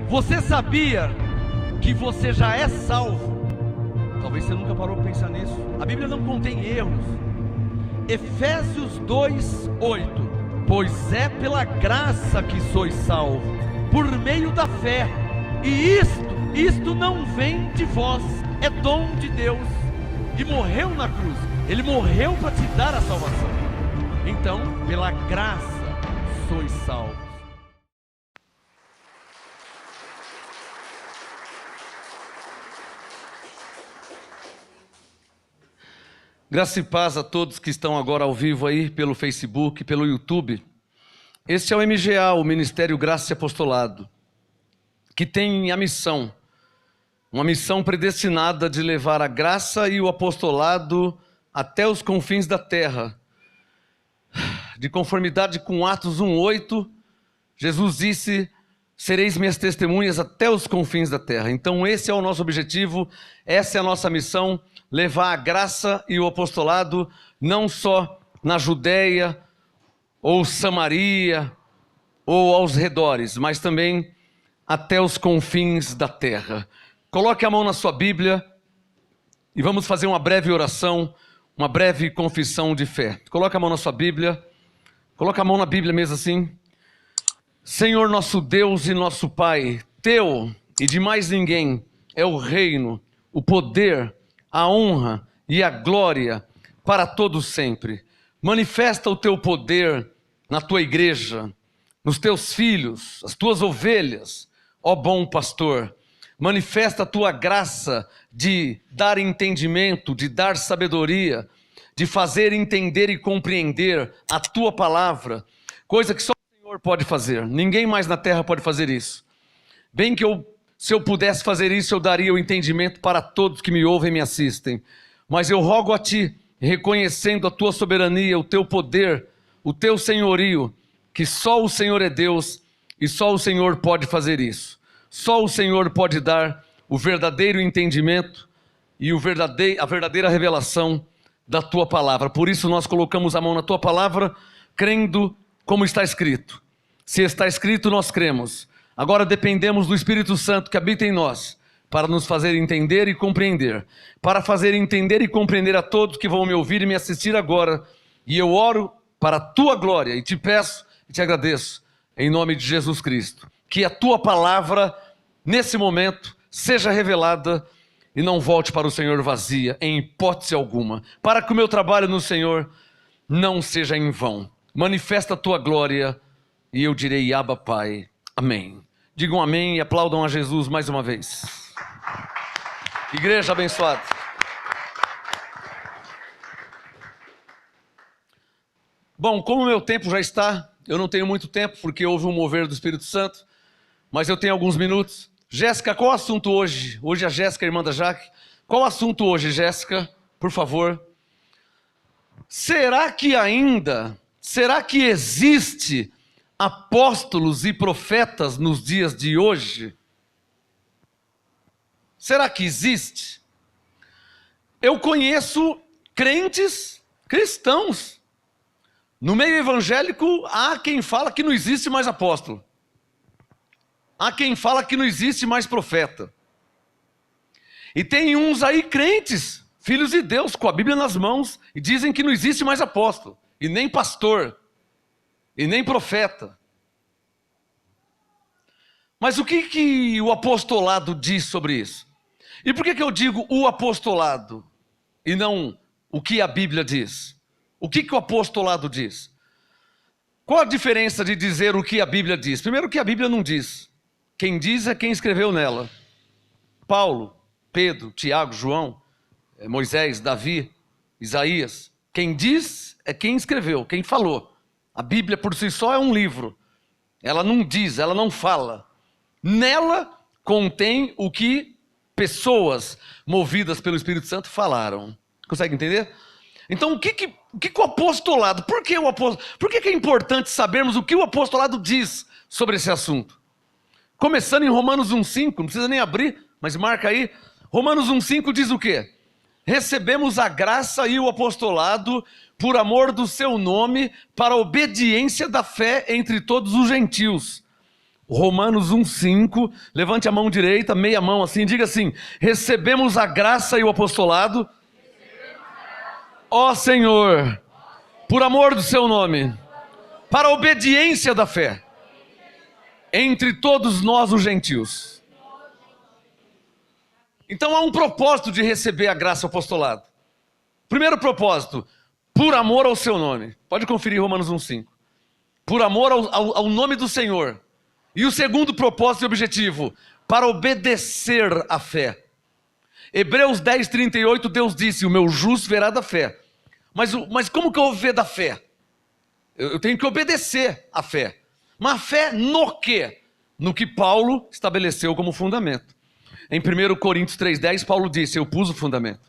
Você sabia que você já é salvo? Talvez você nunca parou para pensar nisso. A Bíblia não contém erros. Efésios 2:8. Pois é pela graça que sois salvos, por meio da fé. E isto não vem de vós, é dom de Deus. E morreu na cruz. Ele morreu para te dar a salvação. Então, pela graça sois salvos. Graça e paz a todos que estão agora ao vivo aí pelo Facebook, pelo YouTube. Este é o MGA, o Ministério Graça e Apostolado, que tem a missão, uma missão predestinada de levar a graça e o apostolado até os confins da terra. De conformidade com Atos 1:8, Jesus disse: sereis minhas testemunhas até os confins da terra. Então esse é o nosso objetivo, essa é a nossa missão, levar a graça e o apostolado não só na Judéia ou Samaria ou aos redores, mas também até os confins da terra. Coloque a mão na sua Bíblia e vamos fazer uma breve oração, uma breve confissão de fé. Coloque a mão na sua Bíblia, coloque a mão na Bíblia mesmo assim. Senhor nosso Deus e nosso Pai, teu e de mais ninguém é o reino, o poder, a honra e a glória para todos sempre. Manifesta o teu poder na tua igreja, nos teus filhos, as tuas ovelhas, ó bom pastor. Manifesta a tua graça de dar entendimento, de dar sabedoria, de fazer entender e compreender a tua palavra, coisa que só o Senhor pode fazer, ninguém mais na terra pode fazer isso. Bem que se eu pudesse fazer isso, eu daria o entendimento para todos que me ouvem e me assistem. Mas eu rogo a ti, reconhecendo a tua soberania, o teu poder, o teu senhorio, que só o Senhor é Deus e só o Senhor pode fazer isso. Só o Senhor pode dar o verdadeiro entendimento e a verdadeira revelação da tua palavra. Por isso nós colocamos a mão na tua palavra, crendo como está escrito. Se está escrito, nós cremos. Agora dependemos do Espírito Santo que habita em nós, para nos fazer entender e compreender. Para fazer entender e compreender a todos que vão me ouvir e me assistir agora. E eu oro para a tua glória e te peço e te agradeço, em nome de Jesus Cristo, que a tua palavra, nesse momento, seja revelada e não volte para o Senhor vazia, em hipótese alguma, para que o meu trabalho no Senhor não seja em vão. Manifesta a tua glória e eu direi: Abba, Pai. Amém. Digam amém e aplaudam a Jesus mais uma vez. Igreja abençoada. Bom, como o meu tempo já está, eu não tenho muito tempo, porque houve um mover do Espírito Santo, mas eu tenho alguns minutos. Jéssica, qual o assunto hoje? Hoje a Jéssica, irmã da Jaque. Qual o assunto hoje, Jéssica? Por favor. Será que existe apóstolos e profetas nos dias de hoje? Será que existe? Eu conheço crentes cristãos. No meio evangélico há quem fala que não existe mais apóstolo. Há quem fala que não existe mais profeta. E tem uns aí crentes, filhos de Deus, com a Bíblia nas mãos, e dizem que não existe mais apóstolo, e nem pastor, e nem profeta. Mas o que o apostolado diz sobre isso? E por que eu digo o apostolado e não o que a Bíblia diz? O que o apostolado diz? Qual a diferença de dizer o que a Bíblia diz? Primeiro, que a Bíblia não diz. Quem diz é quem escreveu nela. Paulo, Pedro, Tiago, João, Moisés, Davi, Isaías. Quem diz é quem escreveu, quem falou. A Bíblia por si só é um livro. Ela não diz, ela não fala. Nela contém o que pessoas movidas pelo Espírito Santo falaram. Consegue entender? Então o que o apostolado, por que é importante sabermos o que o apostolado diz sobre esse assunto? Começando em Romanos 1:5, não precisa nem abrir, mas marca aí. Romanos 1:5 diz o quê? Recebemos a graça e o apostolado por amor do seu nome, para a obediência da fé entre todos os gentios. Romanos 1,5. Levante a mão direita, meia mão assim, diga assim: recebemos a graça e o apostolado, ó Senhor, por amor do seu nome, para a obediência da fé, entre todos nós os gentios. Então há um propósito de receber a graça e o apostolado. Primeiro propósito, por amor ao seu nome. Pode conferir Romanos 1,5. Por amor ao nome do Senhor. E o segundo propósito e objetivo, para obedecer à fé. Hebreus 10:38, Deus disse: o meu justo verá da fé. Mas como que eu vou ver da fé? Eu tenho que obedecer à fé. Mas a fé no quê? No que Paulo estabeleceu como fundamento. Em 1 Coríntios 3:10, Paulo disse: eu pus o fundamento.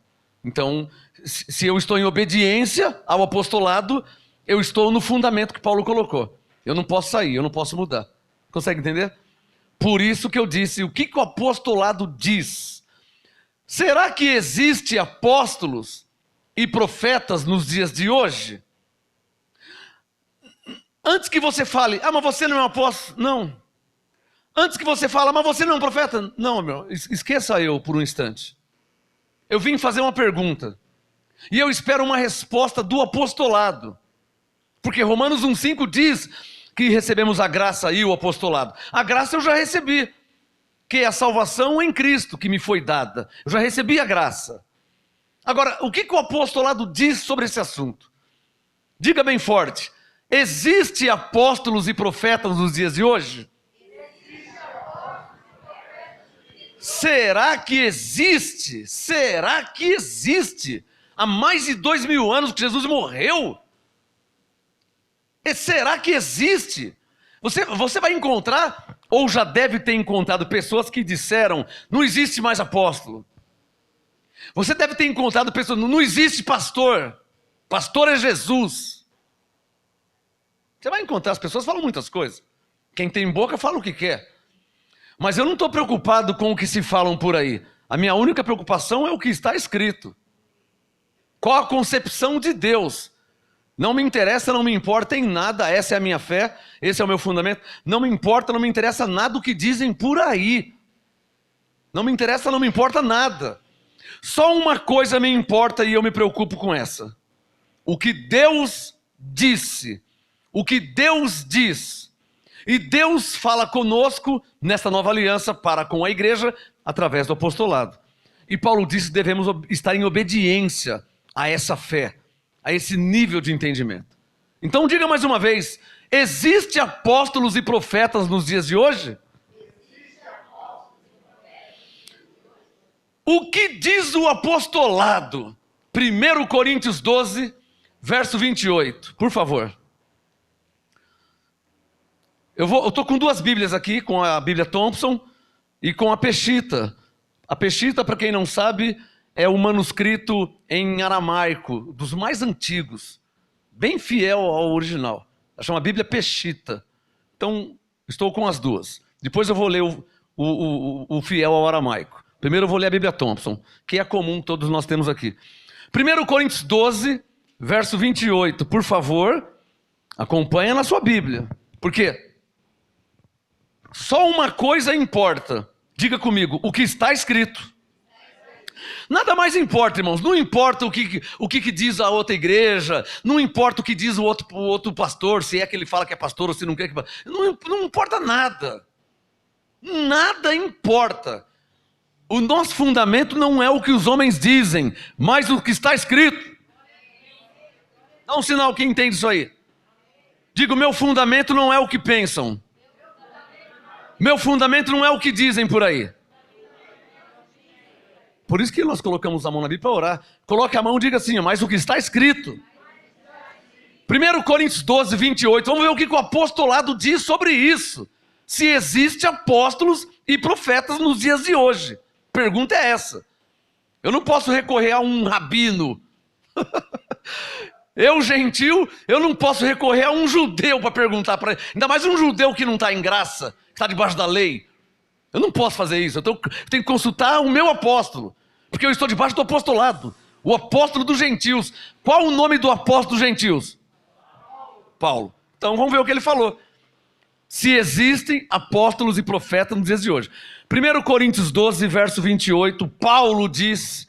Então, se eu estou em obediência ao apostolado, eu estou no fundamento que Paulo colocou. Eu não posso sair, eu não posso mudar. Consegue entender? Por isso que eu disse, o que o apostolado diz? Será que existe apóstolos e profetas nos dias de hoje? Antes que você fale: mas você não é um apóstolo. Não. Antes que você fale: mas você não é um profeta. Não, meu, esqueça eu por um instante. Eu vim fazer uma pergunta. E eu espero uma resposta do apostolado. Porque Romanos 1,5 diz que recebemos a graça e o apostolado. A graça eu já recebi, que é a salvação em Cristo que me foi dada. Eu já recebi a graça. Agora, o que o apostolado diz sobre esse assunto? Diga bem forte: existe apóstolos e profetas nos dias de hoje? Será que existe? Será que existe? Há mais de 2000 anos que Jesus morreu? E será que existe? Você vai encontrar, ou já deve ter encontrado, pessoas que disseram: não existe mais apóstolo. Você deve ter encontrado pessoas: não existe pastor. Pastor é Jesus. Você vai encontrar, as pessoas falam muitas coisas. Quem tem boca fala o que quer. Mas eu não estou preocupado com o que se falam por aí. A minha única preocupação é o que está escrito. Qual a concepção de Deus? Não me interessa, não me importa em nada, essa é a minha fé, esse é o meu fundamento. Não me importa, não me interessa nada o que dizem por aí. Não me interessa, não me importa nada. Só uma coisa me importa e eu me preocupo com essa: o que Deus disse, o que Deus diz. E Deus fala conosco nessa nova aliança para com a igreja através do apostolado. E Paulo disse que devemos estar em obediência a essa fé, a esse nível de entendimento. Então diga mais uma vez: existe apóstolos e profetas nos dias de hoje? O que diz o apostolado? 1 Coríntios 12, verso 28, por favor. Eu estou com duas Bíblias aqui, com a Bíblia Thompson e com a Peshitta. A Peshitta, para quem não sabe, é um manuscrito em aramaico, dos mais antigos, bem fiel ao original. Ela chama Bíblia Peshitta. Então, estou com as duas. Depois eu vou ler o fiel ao aramaico. Primeiro eu vou ler a Bíblia Thompson, que é comum, todos nós temos aqui. 1 Coríntios 12, verso 28. Por favor, acompanha na sua Bíblia. Por quê? Só uma coisa importa. Diga comigo: o que está escrito. Nada mais importa, irmãos. Não importa o que diz a outra igreja. Não importa o que diz o outro pastor. Se é que ele fala que é pastor ou se não quer que... Não importa nada. Nada importa. O nosso fundamento não é o que os homens dizem, mas o que está escrito. Dá um sinal que entende isso aí. Diga: o meu fundamento não é o que pensam. Meu fundamento não é o que dizem por aí. Por isso que nós colocamos a mão na Bíblia para orar. Coloque a mão e diga assim: mas o que está escrito. 1 Coríntios 12, 28. Vamos ver o que o apostolado diz sobre isso. Se existe apóstolos e profetas nos dias de hoje. Pergunta é essa. Eu não posso recorrer a um rabino. Eu, gentil, eu não posso recorrer a um judeu para perguntar para ele. Ainda mais um judeu que não está em graça, que está debaixo da lei. Eu não posso fazer isso. Eu tenho que consultar o meu apóstolo, porque eu estou debaixo do apostolado. O apóstolo dos gentios. Qual o nome do apóstolo dos gentios? Paulo. Então vamos ver o que ele falou. se existem apóstolos e profetas nos dias de hoje. 1 Coríntios 12, verso 28, Paulo diz,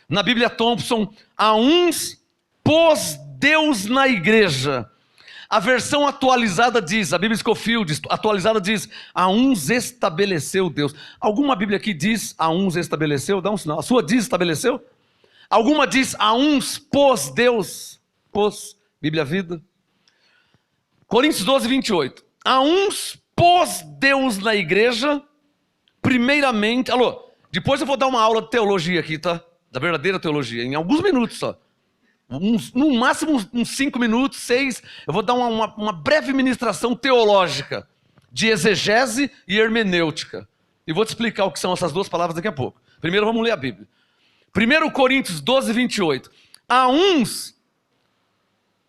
na Bíblia Thompson, a uns pôs Deus na igreja. A versão atualizada diz, a Bíblia Scofield atualizada diz, a uns estabeleceu Deus. Alguma Bíblia aqui diz, a uns estabeleceu? Dá um sinal. A sua diz estabeleceu? Alguma diz, a uns pôs Deus? Pôs, Bíblia Vida. Coríntios 12, 28. A uns pôs Deus na igreja, primeiramente... Alô, depois eu vou dar uma aula de teologia aqui, tá? Da verdadeira teologia, em alguns minutos só. No máximo uns 5 minutos, 6, eu vou dar uma breve ministração teológica de exegese e hermenêutica. E vou te explicar o que são essas duas palavras daqui a pouco. Primeiro vamos ler a Bíblia. 1 Coríntios 12, 28. A uns,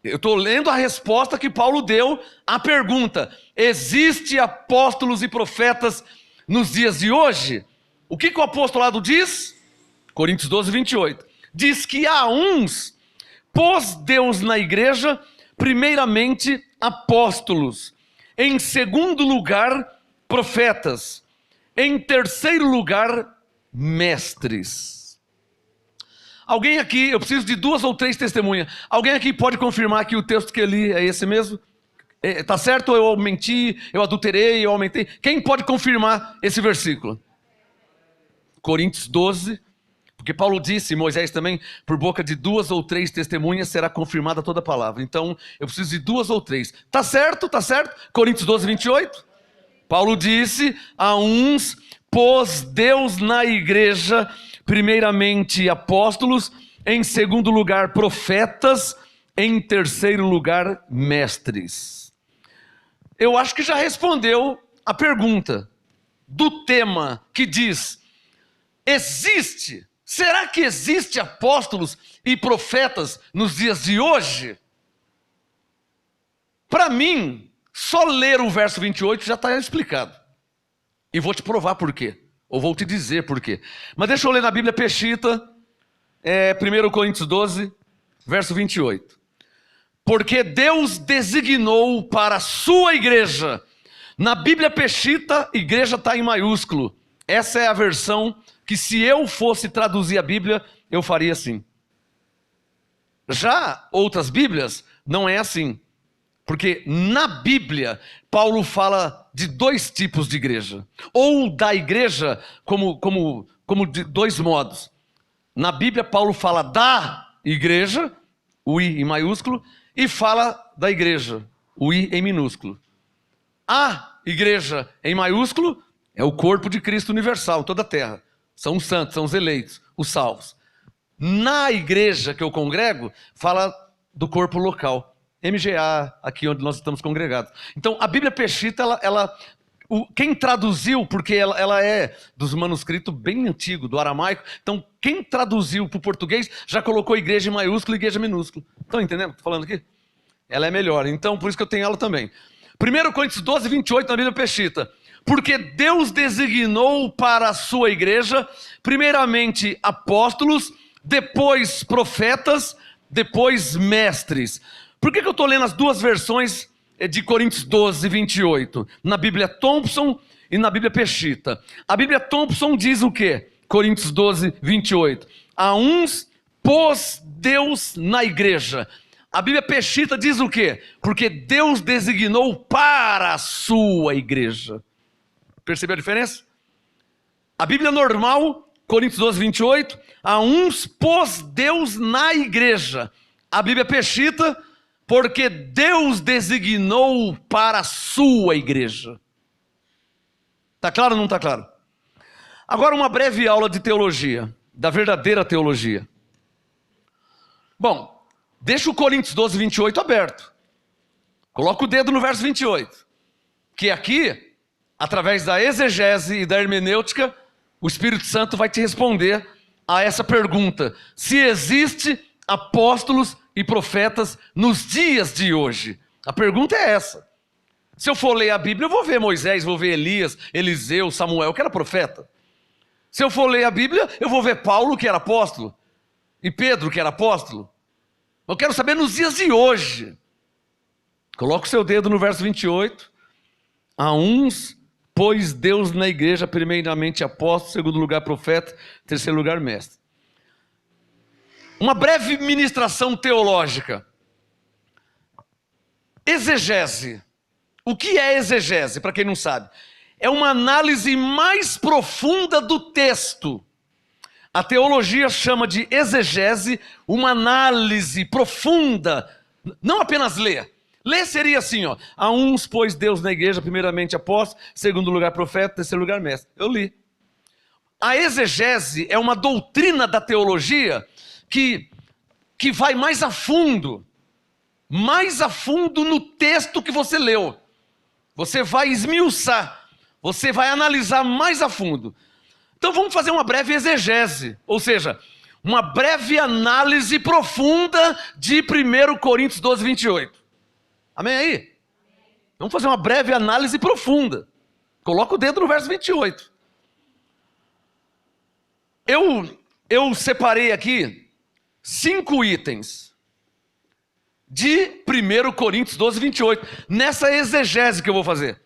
eu estou lendo a resposta que Paulo deu à pergunta: existe apóstolos e profetas nos dias de hoje? O que o apostolado diz? Coríntios 12, 28. Diz que a uns pôs Deus na igreja, primeiramente apóstolos, em segundo lugar profetas, em terceiro lugar mestres. Alguém aqui, eu preciso de 2 ou 3 testemunhas. Alguém aqui pode confirmar que o texto que eu li é esse mesmo? Tá certo? Ou eu menti, eu adulterei, eu aumentei? Quem pode confirmar esse versículo? Coríntios 12, porque Paulo disse, Moisés também, por boca de 2 ou 3 testemunhas será confirmada toda a palavra. Então, eu preciso de 2 ou 3. Tá certo? Tá certo? Coríntios 12, 28. Paulo disse, a uns pôs Deus na igreja, primeiramente apóstolos, em segundo lugar profetas, em terceiro lugar mestres. Eu acho que já respondeu a pergunta do tema que diz, será que existe apóstolos e profetas nos dias de hoje? Para mim, só ler o verso 28 já está explicado. E vou te provar por quê. Ou vou te dizer por quê. Mas deixa eu ler na Bíblia Peshitta, 1 Coríntios 12, verso 28. Porque Deus designou para a sua igreja. Na Bíblia Peshitta, igreja está em maiúsculo. Essa é a versão que, se eu fosse traduzir a Bíblia, eu faria assim. Já outras Bíblias, não é assim. Porque na Bíblia, Paulo fala de 2 tipos de igreja. Ou da igreja como de 2 modos. Na Bíblia, Paulo fala da igreja, o I em maiúsculo, e fala da igreja, o I em minúsculo. A igreja em maiúsculo é o corpo de Cristo universal, toda a terra. São os santos, são os eleitos, os salvos. Na igreja que eu congrego, fala do corpo local. MGA, aqui onde nós estamos congregados. Então, a Bíblia Peshitta, quem traduziu, porque ela é dos manuscritos bem antigos, do aramaico, então quem traduziu para o português já colocou igreja em maiúsculo e igreja minúsculo. Estão entendendo o que estou falando aqui? Ela é melhor, então por isso que eu tenho ela também. 1 Coríntios 12, 28 na Bíblia Peshitta. Porque Deus designou para a sua igreja, primeiramente apóstolos, depois profetas, depois mestres. Por que eu estou lendo as 2 versões de Coríntios 12, 28? Na Bíblia Thompson e na Bíblia Peshitta. A Bíblia Thompson diz o quê? Coríntios 12, 28. A uns pôs Deus na igreja. A Bíblia Peshitta diz o quê? Porque Deus designou para a sua igreja. Percebeu a diferença? A Bíblia normal, Coríntios 12, 28, a uns pôs Deus na igreja. A Bíblia Peshitta, porque Deus designou para a sua igreja. Está claro ou não está claro? Agora uma breve aula de teologia, da verdadeira teologia. Bom, deixa o Coríntios 12, 28 aberto. Coloca o dedo no verso 28. Que aqui, através da exegese e da hermenêutica, o Espírito Santo vai te responder a essa pergunta. Se existe apóstolos e profetas nos dias de hoje. A pergunta é essa. Se eu for ler a Bíblia, eu vou ver Moisés, vou ver Elias, Eliseu, Samuel, que era profeta. Se eu for ler a Bíblia, eu vou ver Paulo, que era apóstolo, e Pedro, que era apóstolo. Eu quero saber nos dias de hoje. Coloca o seu dedo no verso 28. A uns pôs Deus na igreja, primeiramente apóstolo, segundo lugar profeta, terceiro lugar mestre. Uma breve ministração teológica. Exegese. O que é exegese, para quem não sabe? É uma análise mais profunda do texto. A teologia chama de exegese uma análise profunda, não apenas ler. Ler seria assim, ó. A uns pôs Deus na igreja, primeiramente apóstolo, segundo lugar profeta, terceiro lugar mestre. Eu li. A exegese é uma doutrina da teologia que vai mais a fundo no texto que você leu. Você vai esmiuçar, você vai analisar mais a fundo. Então vamos fazer uma breve exegese, ou seja, uma breve análise profunda de 1 Coríntios 12, 28. Amém aí? Vamos fazer uma breve análise profunda. Coloca o dedo no verso 28. Eu separei aqui 5 itens de 1 Coríntios 12, 28. Nessa exegese que eu vou fazer.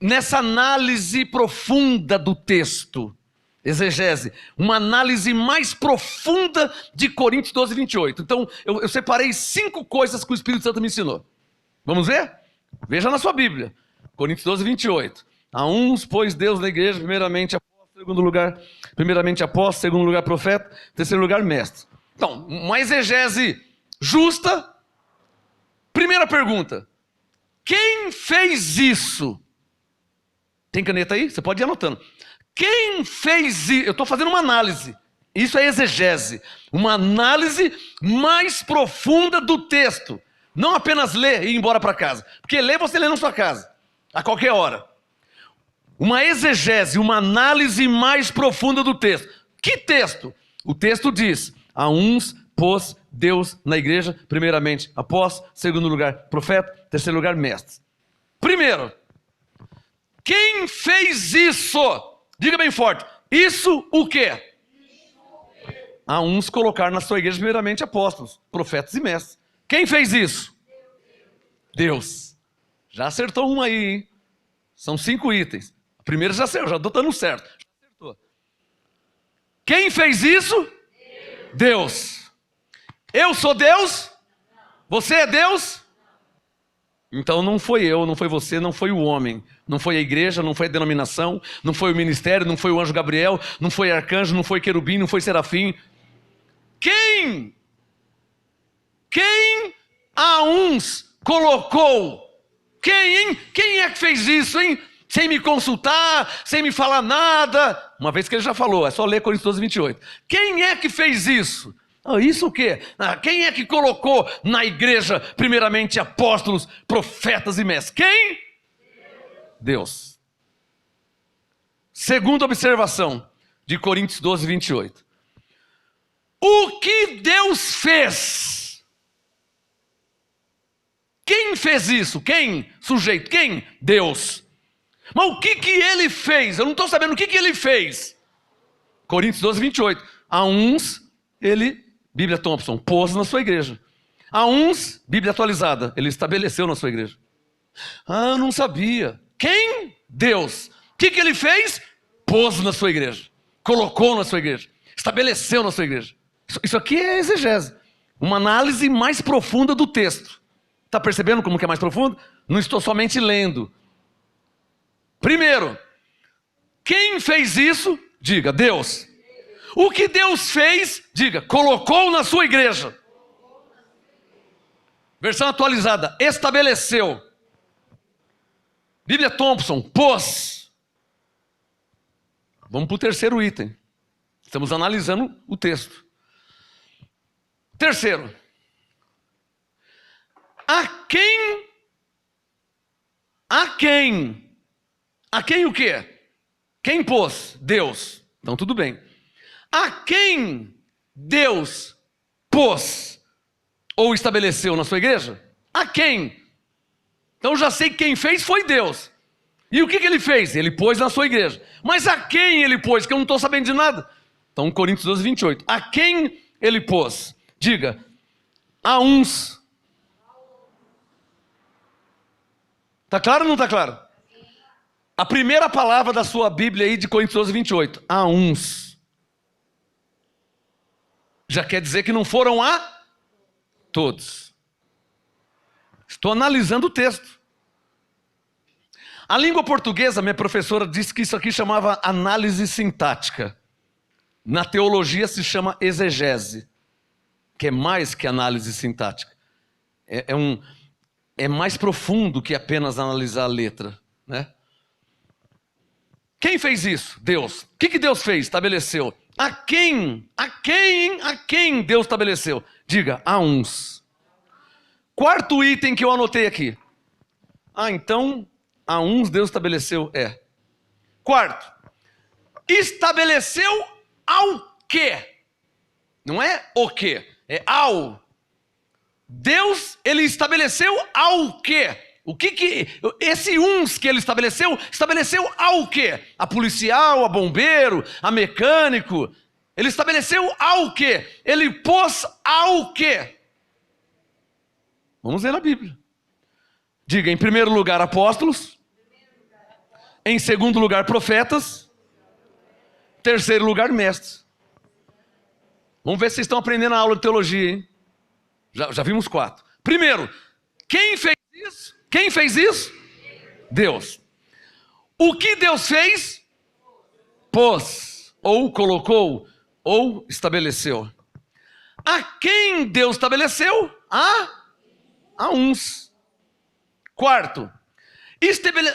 Nessa análise profunda do texto. Exegese. Uma análise mais profunda de Coríntios 12, 28. Então, eu separei 5 coisas que o Espírito Santo me ensinou. Vamos ver? Veja na sua Bíblia. Coríntios 12, 28. A uns pôs Deus na igreja, primeiramente apóstolo, segundo lugar, primeiramente apóstolo, segundo lugar profeta, terceiro lugar mestre. Então, uma exegese justa. Primeira pergunta. Quem fez isso? Tem caneta aí? Você pode ir anotando. Quem fez isso? Eu estou fazendo uma análise. Isso é exegese. Uma análise mais profunda do texto. Não apenas ler e ir embora para casa. Porque ler você lê na sua casa. A qualquer hora. Uma exegese, uma análise mais profunda do texto. Que texto? O texto diz: a uns pôs Deus na igreja, primeiramente apóstolo, segundo lugar profeta, terceiro lugar mestre. Primeiro, quem fez isso? Diga bem forte. Isso o quê? A uns colocar na sua igreja primeiramente apóstolos, profetas e mestres. Quem fez isso? Deus. Já acertou um aí, hein? São 5 itens. A primeira já acertou, já estou dando certo. Já acertou. Quem fez isso? Deus. Eu sou Deus? Você é Deus? Então não foi eu, não foi você, não foi o homem. Não foi a igreja, não foi a denominação, não foi o ministério, não foi o anjo Gabriel, não foi arcanjo, não foi querubim, não foi serafim. Quem a uns colocou? Quem é que fez isso, hein? Sem me consultar, sem me falar nada. Uma vez que ele já falou, é só ler Coríntios 12, 28. Quem é que fez isso? Isso o quê? Quem é que colocou na igreja, primeiramente, apóstolos, profetas e mestres? Quem? Deus. Segunda observação de Coríntios 12, 28. O que Deus fez? Quem fez isso? Quem? Sujeito. Quem? Deus. Mas o que ele fez? Eu não estou sabendo o que ele fez. Coríntios 12, 28. A uns, ele... Bíblia Thompson, pôs na sua igreja. A uns, Bíblia atualizada, ele estabeleceu na sua igreja. Eu não sabia. Quem? Deus. O que ele fez? Pôs na sua igreja. Colocou na sua igreja. Estabeleceu na sua igreja. Isso aqui é exegese. Uma análise mais profunda do texto. Está percebendo como que é mais profundo? Não estou somente lendo. Primeiro, quem fez isso? Diga, Deus. O que Deus fez, diga, colocou na sua igreja. Versão atualizada, estabeleceu. Bíblia Thompson, pôs. Vamos para o terceiro item. Estamos analisando o texto. Terceiro. A quem o quê? Quem pôs? Deus. Então tudo bem. A quem Deus pôs ou estabeleceu na sua igreja? A quem? Então já sei que quem fez foi Deus. E o que ele fez? Ele pôs na sua igreja. Mas a quem ele pôs? Que eu não estou sabendo de nada. Então Coríntios 12, 28. A quem ele pôs? Diga, a uns. Está claro ou não está claro? A primeira palavra da sua Bíblia aí de Coríntios 12, 28. A uns. Já quer dizer que não foram a todos. Estou analisando o texto. A língua portuguesa, minha professora disse que isso aqui chamava análise sintática. Na teologia se chama exegese, que é mais que análise sintática. É mais profundo que apenas analisar a letra, né? Quem fez isso? Deus. O que Deus fez? Estabeleceu. A quem Deus estabeleceu? Diga, a uns. Quarto item que eu anotei aqui. Então, a uns Deus estabeleceu, Quarto, estabeleceu ao quê? Não é o quê, é ao. Deus, ele estabeleceu ao quê? Esse uns que ele estabeleceu ao quê? A policial, a bombeiro, a mecânico. Ele estabeleceu ao quê? Ele pôs ao quê? Vamos ler na Bíblia. Diga, em primeiro lugar, apóstolos. Em segundo lugar, profetas. Terceiro lugar, mestres. Vamos ver se vocês estão aprendendo a aula de teologia, hein? Já vimos 4. Primeiro, quem fez isso? Quem fez isso? Deus. O que Deus fez? Pôs, ou colocou, ou estabeleceu. A quem Deus estabeleceu? A uns. Quarto,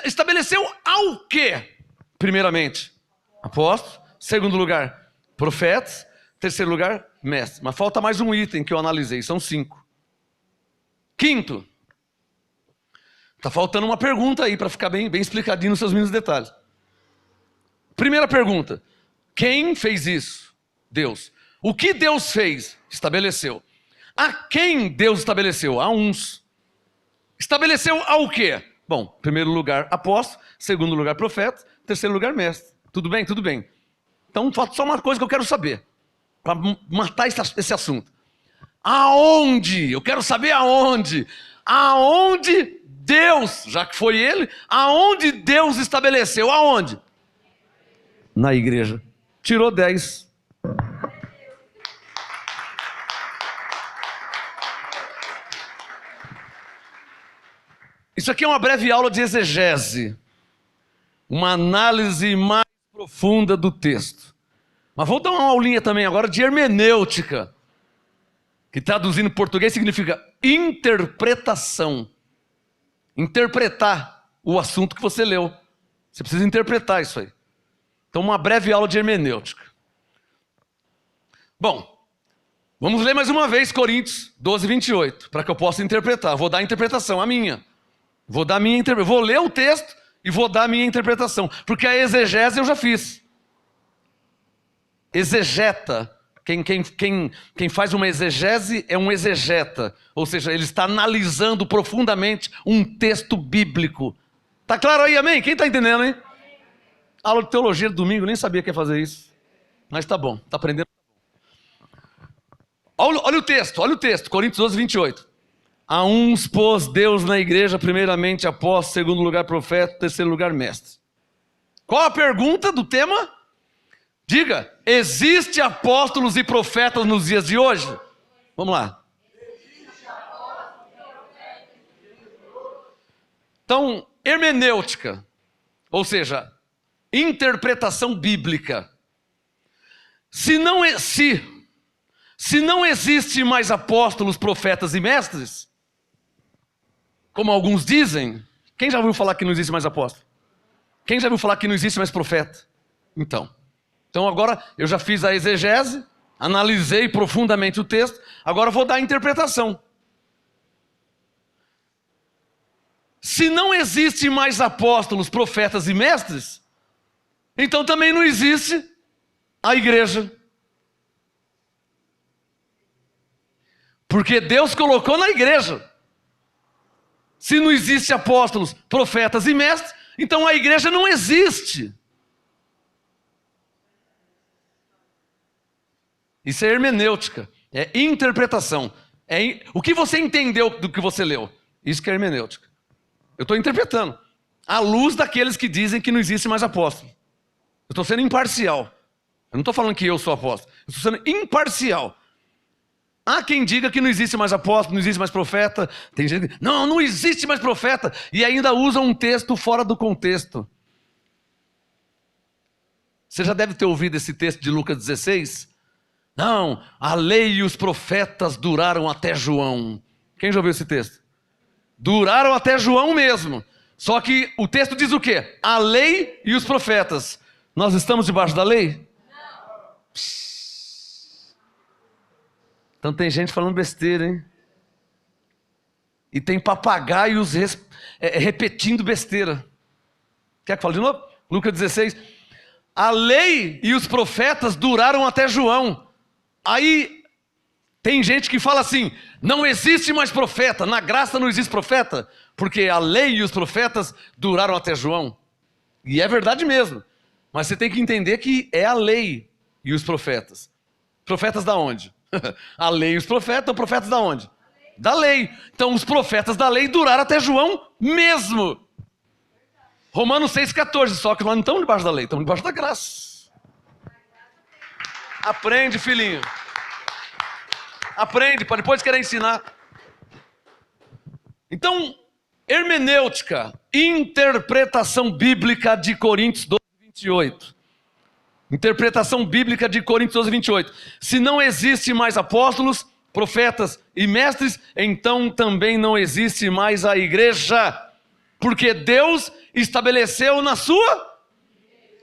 estabeleceu ao quê? Primeiramente, apóstolos. Segundo lugar, profetas. Terceiro lugar, mestres. Mas falta mais um item que eu analisei, são 5. Quinto, está faltando uma pergunta aí para ficar bem explicadinho nos seus mínimos detalhes. Primeira pergunta, quem fez isso? Deus. O que Deus fez? Estabeleceu. A quem Deus estabeleceu? A uns. Estabeleceu ao quê? Bom, primeiro lugar, apóstolo. Segundo lugar, profeta. Terceiro lugar, mestre. Tudo bem? Tudo bem. Então, falta só uma coisa que eu quero saber, para matar esse assunto. Aonde? Eu quero saber aonde. Aonde Deus, já que foi ele, aonde Deus estabeleceu? Aonde? Na igreja. Tirou 10. Isso aqui é uma breve aula de exegese, uma análise mais profunda do texto. Mas vou dar uma aulinha também agora de hermenêutica, que traduzindo em português significa interpretação. Interpretar o assunto que você leu. Você precisa interpretar isso aí. Então, uma breve aula de hermenêutica. Bom, vamos ler mais uma vez Coríntios 12, 28, para que eu possa interpretar. Vou dar a interpretação, a minha. Vou ler o texto e vou dar a minha interpretação. Porque a exegese eu já fiz. Exegeta. Quem faz uma exegese é um exegeta. Ou seja, ele está analisando profundamente um texto bíblico. Tá claro aí, amém? Quem está entendendo, hein? Aula de teologia de domingo, nem sabia que ia fazer isso. Mas tá bom, tá aprendendo. Olha o texto, Coríntios 12, 28. A uns pôs Deus na igreja, primeiramente apóstolo, segundo lugar profeta, terceiro lugar mestre. Qual a pergunta do tema? Diga, existe apóstolos e profetas nos dias de hoje? Vamos lá. Então, hermenêutica, ou seja, interpretação bíblica. Se não existe mais apóstolos, profetas e mestres, como alguns dizem, quem já ouviu falar que não existe mais apóstolo? Quem já ouviu falar que não existe mais profeta? Então agora eu já fiz a exegese, analisei profundamente o texto, agora vou dar a interpretação. Se não existe mais apóstolos, profetas e mestres, então também não existe a igreja. Porque Deus colocou na igreja. Se não existe apóstolos, profetas e mestres, então a igreja não existe. Isso é hermenêutica, é interpretação. O que você entendeu do que você leu? Isso que é hermenêutica. Eu estou interpretando. à luz daqueles que dizem que não existe mais apóstolo. Eu estou sendo imparcial. Eu não estou falando que eu sou apóstolo. Eu estou sendo imparcial. Há quem diga que não existe mais apóstolo, não existe mais profeta. Tem gente que não existe mais profeta. E ainda usa um texto fora do contexto. Você já deve ter ouvido esse texto de Lucas 16. Não, a lei e os profetas duraram até João. Quem já ouviu esse texto? Duraram até João mesmo. Só que o texto diz o quê? A lei e os profetas. Nós estamos debaixo da lei? Então tem gente falando besteira, hein? E tem papagaios repetindo besteira. Quer que fale de novo? Lucas 16. A lei e os profetas duraram até João. Aí tem gente que fala assim, não existe mais profeta, na graça não existe profeta, porque a lei e os profetas duraram até João. E é verdade mesmo. Mas você tem que entender que é a lei e os profetas. Profetas da onde? A lei e os profetas, então profetas da onde? Da lei. Então os profetas da lei duraram até João mesmo. Romanos 6,14, só que nós não estamos debaixo da lei, estamos debaixo da graça. Aprende, filhinho. Aprende, para depois querer ensinar. Então, hermenêutica, interpretação bíblica de Coríntios 12, 28. Interpretação bíblica de Coríntios 12, 28. Se não existe mais apóstolos, profetas e mestres, então também não existe mais a igreja. Porque Deus estabeleceu na sua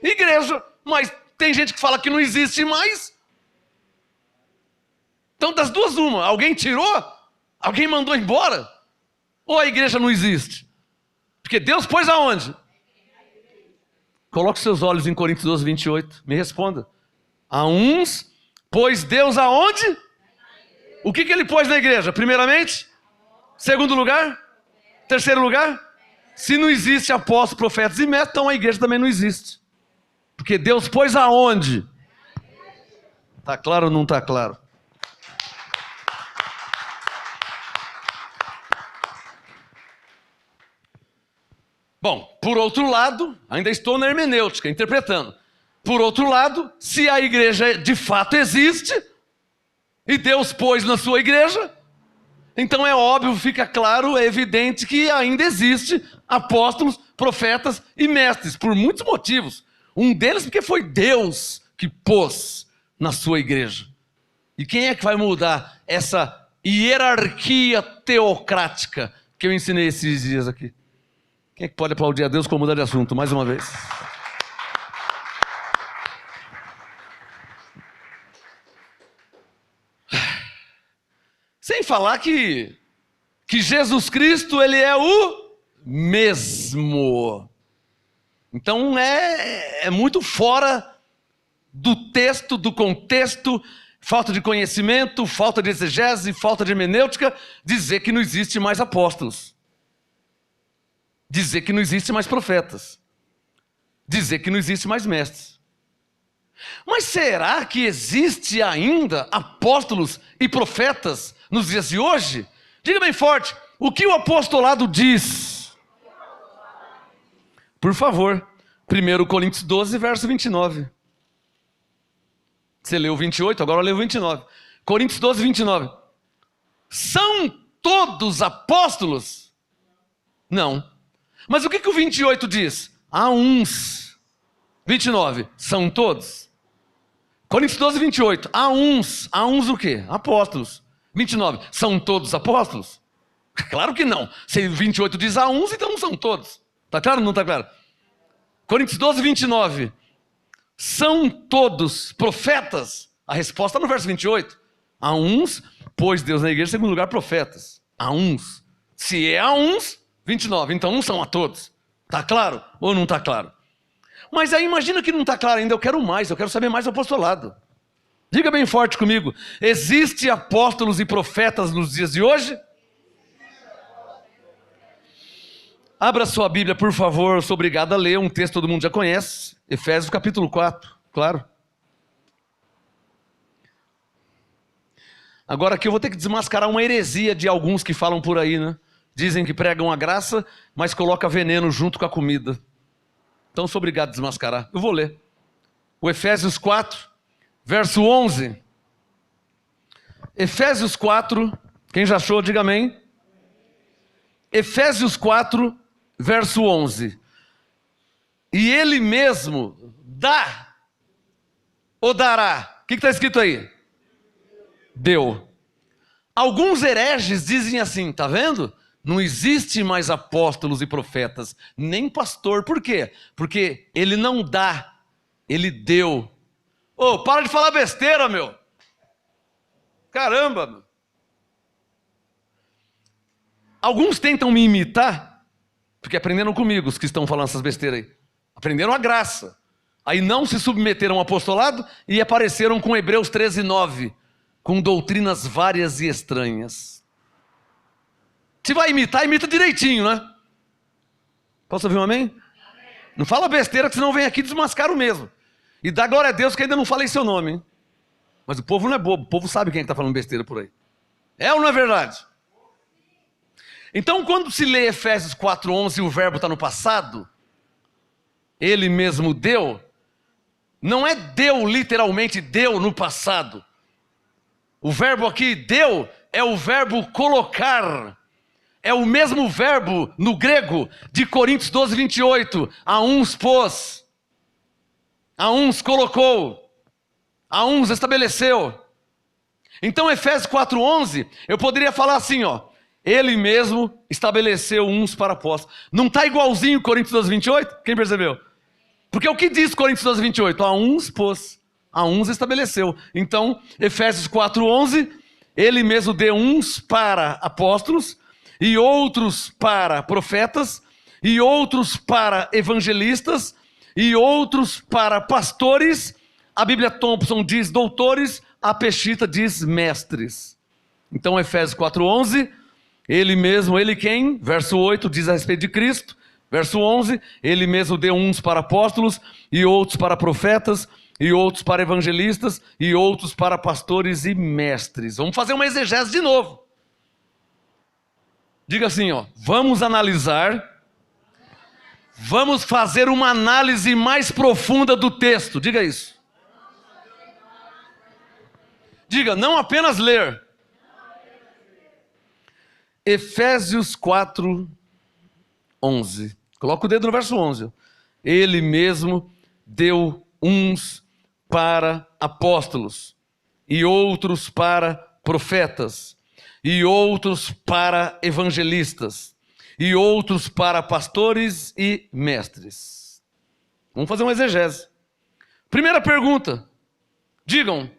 igreja. Mas tem gente que fala que não existe mais. Então das duas uma, alguém tirou? Alguém mandou embora? Ou a igreja não existe? Porque Deus pôs aonde? Coloque seus olhos em Coríntios 12, 28. Me responda. A uns pôs Deus aonde? O que ele pôs na igreja? Primeiramente? Segundo lugar? Terceiro lugar? Se não existe apóstolos, profetas e mestres, então a igreja também não existe. Porque Deus pôs aonde? Está claro ou não está claro? Bom, por outro lado, ainda estou na hermenêutica, interpretando. Por outro lado, se a igreja de fato existe, e Deus pôs na sua igreja, então é óbvio, fica claro, é evidente que ainda existe apóstolos, profetas e mestres, por muitos motivos. Um deles porque foi Deus que pôs na sua igreja. E quem é que vai mudar essa hierarquia teocrática que eu ensinei esses dias aqui? Quem é que pode aplaudir a Deus com mudar de assunto, mais uma vez? Sem falar que Jesus Cristo, ele é o mesmo. Então é muito fora do texto, do contexto, falta de conhecimento, falta de exegese, falta de hermenêutica, dizer que não existe mais apóstolos. Dizer que não existe mais profetas. Dizer que não existe mais mestres. Mas será que existe ainda apóstolos e profetas nos dias de hoje? Diga bem forte, o que o apostolado diz? Por favor, 1 Coríntios 12, verso 29. Você leu 28, agora leu 29. Coríntios 12, 29. São todos apóstolos? Não. Mas o que o 28 diz? Há uns. 29, são todos? Coríntios 12, 28. Há uns o quê? Apóstolos. 29, são todos apóstolos? Claro que não. Se 28 diz há uns, então não são todos. Está claro ou não está claro? Coríntios 12, 29. São todos profetas? A resposta no verso 28. Há uns, pôs Deus na igreja, em segundo lugar, profetas. Há uns. Se é a uns, 29, então não são a todos. Está claro ou não está claro? Mas aí imagina que não está claro ainda, eu quero mais, eu quero saber mais do apostolado. Diga bem forte comigo, existe apóstolos e profetas nos dias de hoje? Abra sua Bíblia, por favor, eu sou obrigado a ler um texto que todo mundo já conhece, Efésios capítulo 4, claro. Agora aqui eu vou ter que desmascarar uma heresia de alguns que falam por aí, né? dizem que pregam a graça, mas colocam veneno junto com a comida. Então sou obrigado a desmascarar. Eu vou ler. O Efésios 4, verso 11. Efésios 4, quem já achou, diga amém. Efésios 4, verso 11. E ele mesmo dá ou dará? O que está escrito aí? Deu. Alguns hereges dizem assim, tá vendo? Não existe mais apóstolos e profetas, nem pastor. Por quê? Porque ele não dá, ele deu. Ô, para de falar besteira, meu. Caramba, meu. Alguns tentam me imitar, porque aprenderam comigo, os que estão falando essas besteiras aí. Aprenderam a graça. Aí não se submeteram ao apostolado e apareceram com Hebreus 13, 9, com doutrinas várias e estranhas. Se vai imitar, imita direitinho, né? Posso ouvir um amém? Amém. Não fala besteira, que senão vem aqui desmascar o mesmo. E dá glória a Deus que ainda não falei seu nome, hein? Mas o povo não é bobo, o povo sabe quem está falando besteira por aí. É ou não é verdade? Então, quando se lê Efésios 4:11 e o verbo está no passado, ele mesmo deu, não é deu literalmente, deu no passado. O verbo aqui, deu, é o verbo colocar. É o mesmo verbo no grego de Coríntios 12, 28. A uns pôs, a uns colocou, a uns estabeleceu. Então, Efésios 4:11, eu poderia falar assim, ó. Ele mesmo estabeleceu uns para apóstolos. Não está igualzinho Coríntios 12, 28? Quem percebeu? Porque o que diz Coríntios 12, 28? A uns pôs, a uns estabeleceu. Então, Efésios 4:11, ele mesmo deu uns para apóstolos, e outros para profetas, e outros para evangelistas, e outros para pastores. A Bíblia Thompson diz doutores, a Peshitta diz mestres. Então, Efésios 4:11, ele mesmo, ele quem? Verso 8 diz a respeito de Cristo. Verso 11, ele mesmo deu uns para apóstolos, e outros para profetas, e outros para evangelistas, e outros para pastores e mestres. Vamos fazer uma exegese de novo. Diga assim, ó, vamos analisar, vamos fazer uma análise mais profunda do texto. Diga isso. Diga, não apenas ler. Efésios 4, 11. Coloca o dedo no verso 11. Ele mesmo deu uns para apóstolos, e outros para profetas, e outros para evangelistas, e outros para pastores e mestres. Vamos fazer uma exegese. Primeira pergunta. Digam.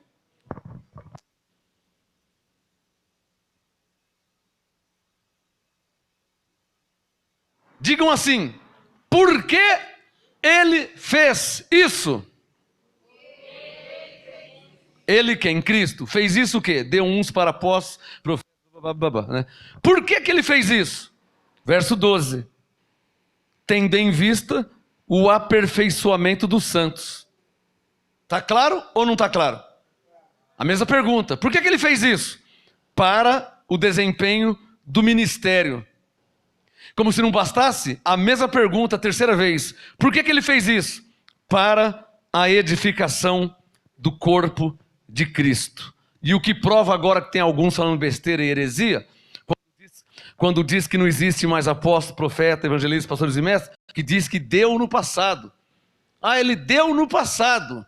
Digam assim, por que ele fez isso? Ele quem? Cristo. Fez isso o quê? Deu uns para apóstolos, profetas, né? Por que ele fez isso? Verso 12. Tendo em vista o aperfeiçoamento dos santos. Está claro ou não está claro? A mesma pergunta. Por que ele fez isso? Para o desempenho do ministério. Como se não bastasse, a mesma pergunta a terceira vez. Por que ele fez isso? Para a edificação do corpo de Cristo. E o que prova agora que tem alguns falando besteira e heresia, quando diz que não existe mais apóstolo, profeta, evangelista, pastores e mestres, que diz que deu no passado. Ah, ele deu no passado.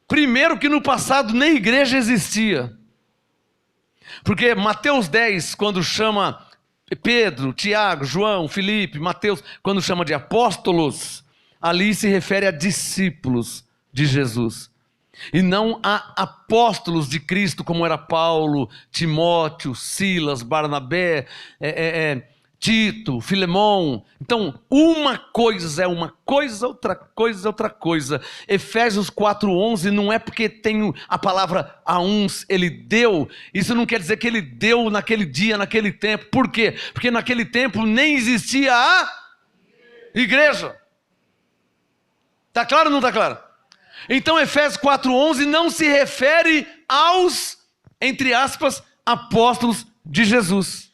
Primeiro que no passado nem igreja existia. Porque Mateus 10, quando chama Pedro, Tiago, João, Filipe, Mateus, quando chama de apóstolos, ali se refere a discípulos de Jesus. E não a apóstolos de Cristo, como era Paulo, Timóteo, Silas, Barnabé, Tito, Filemão. Então, uma coisa é uma coisa, outra coisa é outra coisa. Efésios 4:11 não é porque tem a palavra a uns, ele deu. Isso não quer dizer que ele deu naquele dia, naquele tempo. Por quê? Porque naquele tempo nem existia a igreja. Está claro ou não está claro? Então, Efésios 4:11 não se refere aos, entre aspas, apóstolos de Jesus.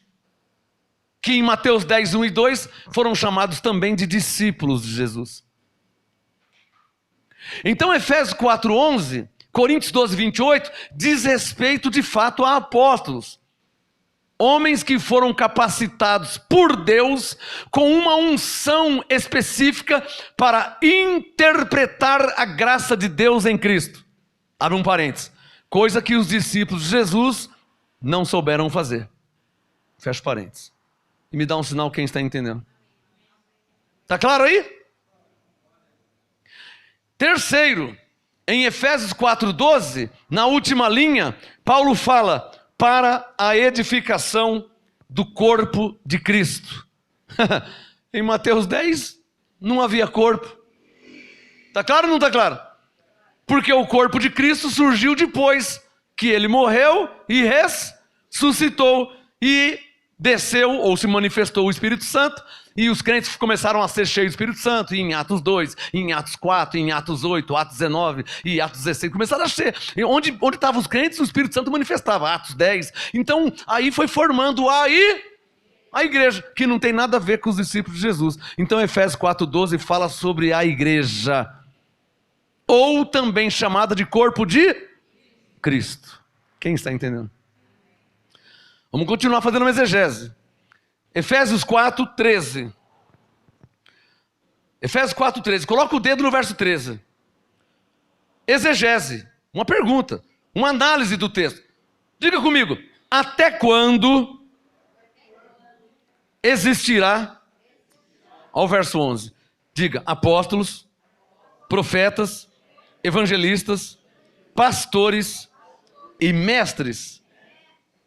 que em Mateus 10, 1 e 2 foram chamados também de discípulos de Jesus. Então Efésios 4, 11, Coríntios 12, 28, diz respeito de fato a apóstolos. Homens que foram capacitados por Deus com uma unção específica para interpretar a graça de Deus em Cristo. Abre um parênteses. Coisa que os discípulos de Jesus não souberam fazer. Fecha parênteses. E me dá um sinal quem está entendendo. Está claro aí? Terceiro, em Efésios 4:12, na última linha, Paulo fala para a edificação do corpo de Cristo. Em Mateus 10, não havia corpo. Está claro ou não está claro? Porque o corpo de Cristo surgiu depois que ele morreu e ressuscitou e desceu ou se manifestou o Espírito Santo. E os crentes começaram a ser cheios do Espírito Santo, e em Atos 2, em Atos 4, em Atos 8, Atos 19 e Atos 16. Começaram a ser. Onde estavam os crentes, o Espírito Santo manifestava, Atos 10. Então, aí foi formando a igreja, que não tem nada a ver com os discípulos de Jesus. Então, Efésios 4:12 fala sobre a igreja, ou também chamada de corpo de Cristo. Quem está entendendo? Vamos continuar fazendo uma exegese. Efésios 4:13. Efésios 4:13. Coloca o dedo no verso 13. Exegese. Uma pergunta. Uma análise do texto. Diga comigo. Até quando existirá? Ao verso 11. Diga. Apóstolos, profetas, evangelistas, pastores e mestres.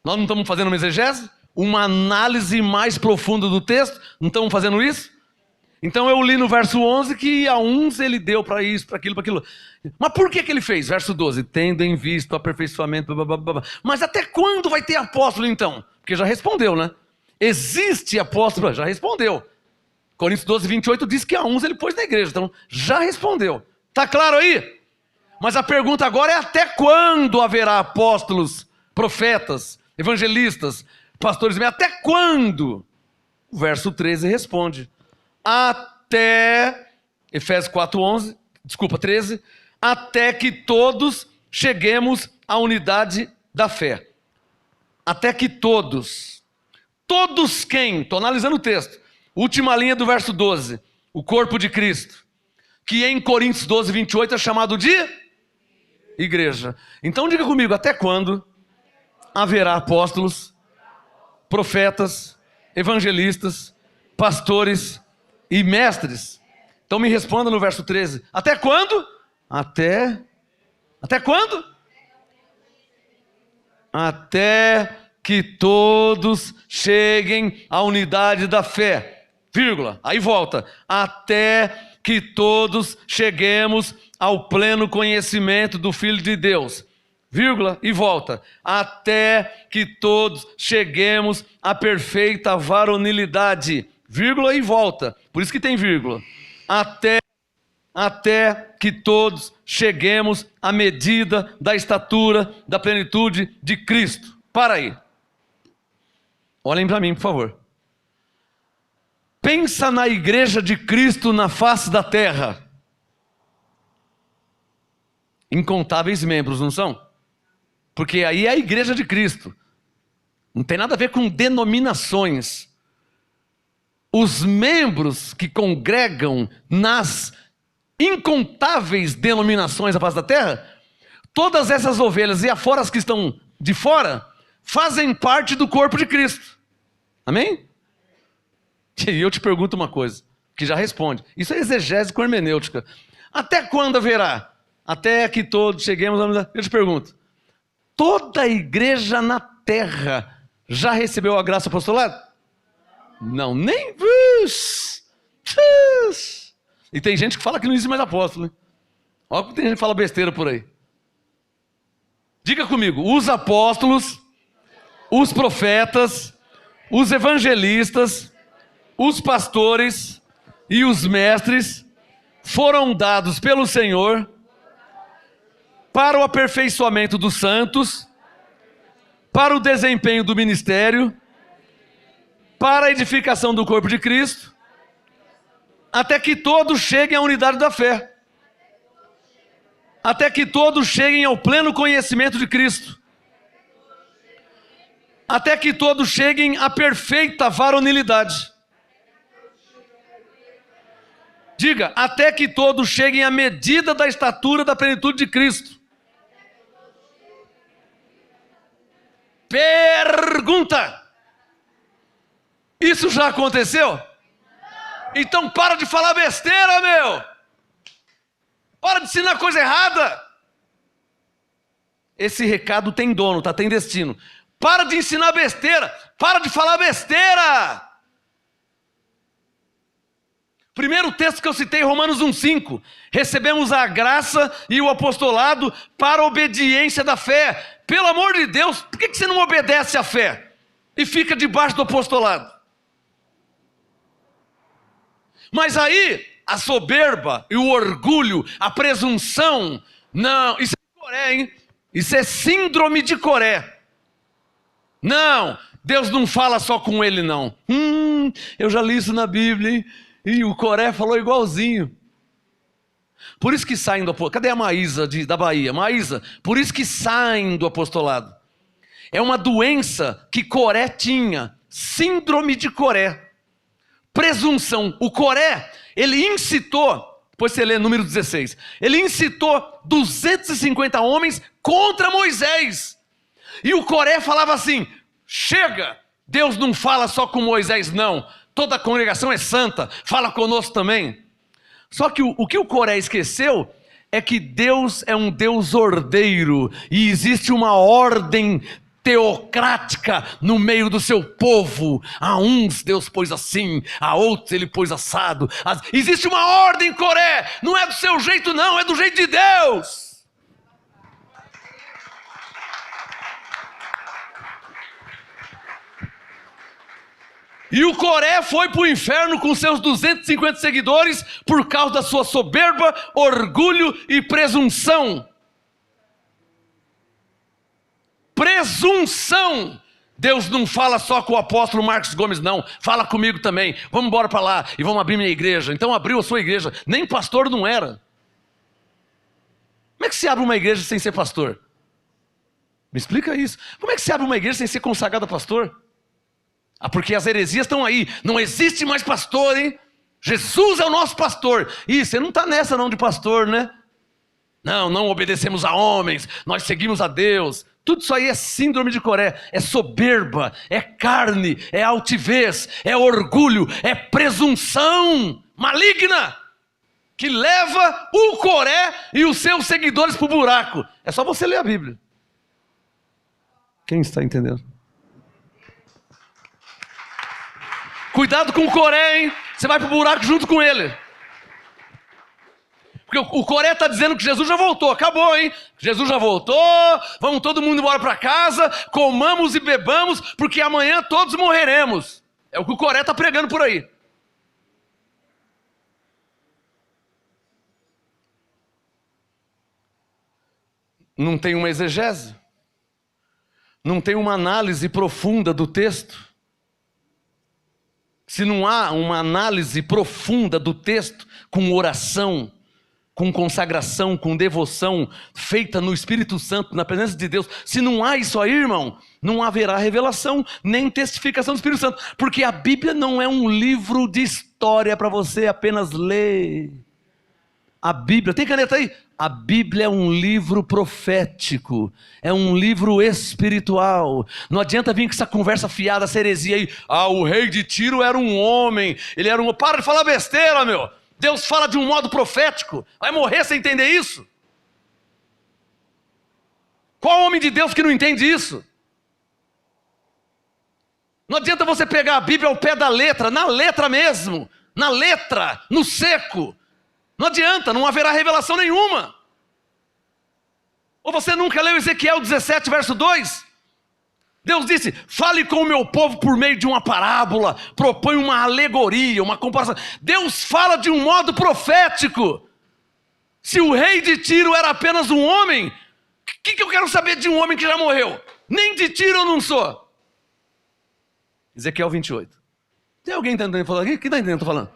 Nós não estamos fazendo uma exegese? Uma análise mais profunda do texto? Não estamos fazendo isso? Então eu li no verso 11 que a uns ele deu para isso, para aquilo, para aquilo. Mas por que ele fez? Verso 12, tendo em vista o aperfeiçoamento, blá, blá, blá, blá. Mas até quando vai ter apóstolo então? Porque já respondeu, né? Existe apóstolo, já respondeu. Coríntios 12, 28 diz que a uns ele pôs na igreja, então já respondeu. Está claro aí? Mas a pergunta agora é até quando haverá apóstolos, profetas, evangelistas, pastores, até quando? O verso 13 responde. Até, Efésios 4:11, desculpa, 13, até que todos cheguemos à unidade da fé. Até que todos. Todos quem? Estou analisando o texto. Última linha do verso 12. O corpo de Cristo. Que em Coríntios 12, 28 é chamado de igreja. Então diga comigo, até quando haverá apóstolos, profetas, evangelistas, pastores e mestres? Então me responda no verso 13. Até quando? Até quando? Até que todos cheguem à unidade da fé. Vírgula. Aí volta. Até que todos cheguemos ao pleno conhecimento do Filho de Deus. Vírgula, e volta. Até que todos cheguemos à perfeita varonilidade. Vírgula e volta. Por isso que tem vírgula. Até que todos cheguemos à medida da estatura da plenitude de Cristo. Para aí. Olhem para mim, por favor. Pensa na igreja de Cristo na face da terra. Incontáveis membros, não são? Porque aí é a igreja de Cristo. Não tem nada a ver com denominações. Os membros que congregam nas incontáveis denominações da face da terra, todas essas ovelhas e afora as que estão de fora, fazem parte do corpo de Cristo. Amém? E eu te pergunto uma coisa, que já responde. Isso é exegese com hermenêutica. Até quando haverá? Até que todos cheguemos a... Eu te pergunto. Toda a igreja na terra já recebeu a graça apostolada? Não, nem... E tem gente que fala que não existe mais apóstolo. Hein? Olha que tem gente que fala besteira por aí. Diga comigo, os apóstolos, os profetas, os evangelistas, os pastores e os mestres foram dados pelo Senhor para o aperfeiçoamento dos santos, para o desempenho do ministério, para a edificação do corpo de Cristo, até que todos cheguem à unidade da fé, até que todos cheguem ao pleno conhecimento de Cristo, até que todos cheguem à perfeita varonilidade. Diga, até que todos cheguem à medida da estatura da plenitude de Cristo. Pergunta: isso já aconteceu? Então para de falar besteira, meu! Para de ensinar coisa errada! Esse recado tem dono, tá? Tem destino. Para de ensinar besteira! Para de falar besteira! Primeiro texto que eu citei, Romanos 1,5. Recebemos a graça e o apostolado para a obediência da fé. Pelo amor de Deus, por que você não obedece à fé e fica debaixo do apostolado? Mas aí, a soberba e o orgulho, a presunção, não, isso é Coré, hein? Isso é síndrome de Coré. Não, Deus não fala só com ele, não. Eu já li isso na Bíblia, hein? E o Coré falou igualzinho. Por isso que saem do apostolado. Cadê a Maísa da Bahia? Maísa, por isso que saem do apostolado. É uma doença que Coré tinha. Síndrome de Coré. Presunção. O Coré, ele incitou, depois você lê número 16, ele incitou 250 homens contra Moisés. E o Coré falava assim: chega, Deus não fala só com Moisés, não. Toda a congregação é santa, fala conosco também. Só que o que o Coré esqueceu é que Deus é um Deus ordeiro e existe uma ordem teocrática no meio do seu povo. A uns Deus pôs assim, a outros ele pôs assado. Existe uma ordem, Coré, não é do seu jeito não, é do jeito de Deus. E o Coré foi para o inferno com seus 250 seguidores por causa da sua soberba, orgulho e presunção. Presunção. Deus não fala só com o apóstolo Marcos Gomes, não. Fala comigo também. Vamos embora para lá e vamos abrir minha igreja. Então abriu a sua igreja. Nem pastor não era. Como é que se abre uma igreja sem ser pastor? Me explica isso. Como é que se abre uma igreja sem ser consagrado a pastor? Porque as heresias estão aí. Não existe mais pastor, hein? Jesus é o nosso pastor. Ih, você não está nessa não de pastor, né? Não obedecemos a homens. Nós seguimos a Deus. Tudo isso aí é síndrome de Coré. É soberba, é carne, é altivez, é orgulho, é presunção maligna que leva o Coré e os seus seguidores para o buraco. É só você ler a Bíblia. Quem está entendendo? Cuidado com o Coré, hein? Você vai para o buraco junto com ele. Porque o Coré está dizendo que Jesus já voltou. Acabou, hein? Jesus já voltou. Vamos todo mundo embora para casa. Comamos e bebamos, porque amanhã todos morreremos. É o que o Coré está pregando por aí. Não tem uma exegese. Não tem uma análise profunda do texto. Se não há uma análise profunda do texto, com oração, com consagração, com devoção, feita no Espírito Santo, na presença de Deus, se não há isso aí, irmão, não haverá revelação, nem testificação do Espírito Santo, porque a Bíblia não é um livro de história para você apenas ler. A Bíblia, tem caneta aí? A Bíblia é um livro profético, é um livro espiritual. Não adianta vir com essa conversa fiada, essa heresia aí. O rei de Tiro era um homem, ele era um... Para de falar besteira, meu. Deus fala de um modo profético. Vai morrer sem entender isso? Qual homem de Deus que não entende isso? Não adianta você pegar a Bíblia ao pé da letra, na letra mesmo, na letra, no seco. Não adianta, não haverá revelação nenhuma. Ou você nunca leu Ezequiel 17, verso 2? Deus disse: fale com o meu povo por meio de uma parábola, propõe uma alegoria, uma comparação. Deus fala de um modo profético. Se o rei de Tiro era apenas um homem, o que eu quero saber de um homem que já morreu? Nem de Tiro eu não sou. Ezequiel 28. Tem alguém que está entendendo falando aqui? Quem está entendendo? Estou falando.